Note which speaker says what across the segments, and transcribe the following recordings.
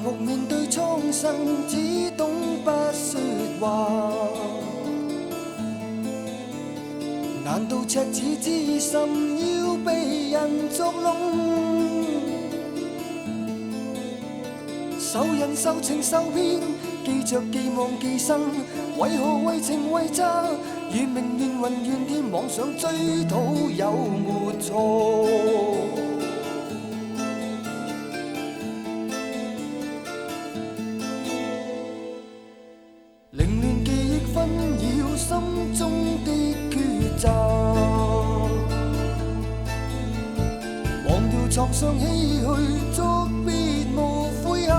Speaker 1: 木面對蒼生，只懂不說話。難道赤子之心要被人作弄？受人受情受騙，記着寄望寄生，為何為情為詐，與命怨混怨天，妄想追討有沒錯？凌亂記憶紛擾心中的抉擇，忘掉創傷唏噓，作別無悔恨。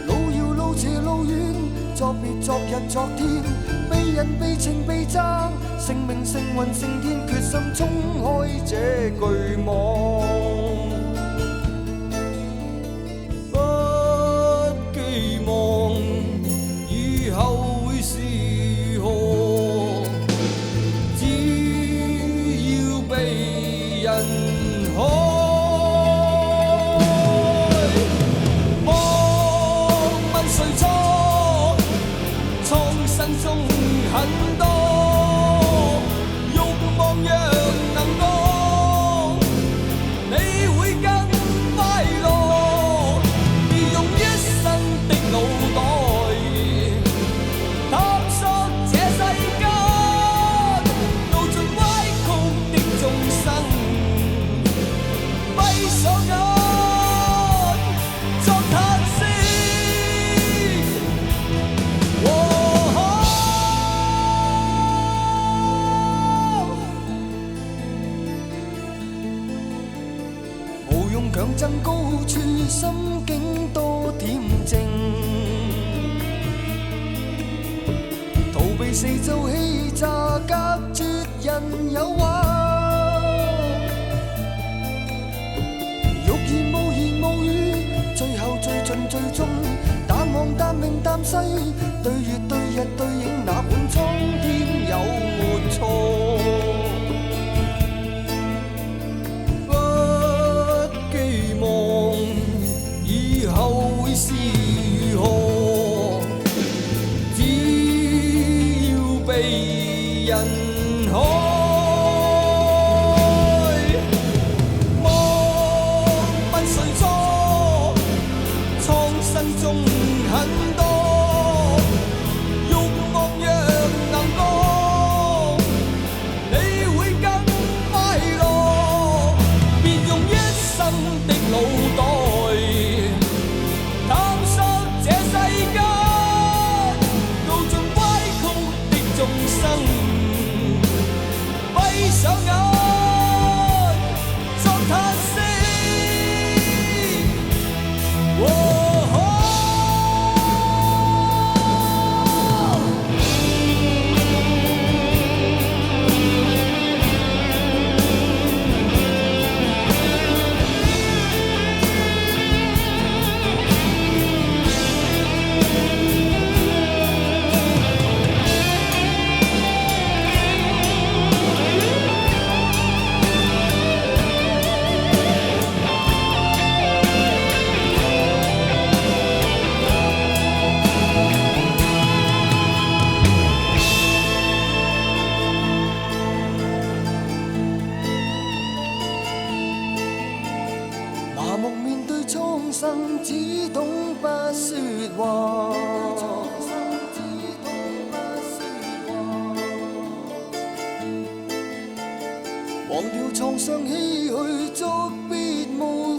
Speaker 1: 路遙路斜路遠，作別昨日昨天，被人被情被爭，成名成雲成天，決心衝開這巨網。強爭高處，心境多恬靜，逃避四周欺詐，隔絕人誘惑。欲言無言無語，最後最盡最終，淡忘淡名淡西，對月對日對影，哪管蒼天有沒錯？以後會是如何？只要被人開，莫問誰錯，蒼生中很多慾望若能過，你會更快樂，別用一生的腦袋上眼作嘆息。麻木面對蒼生，只懂不說話。忘掉創傷唏噓，作別無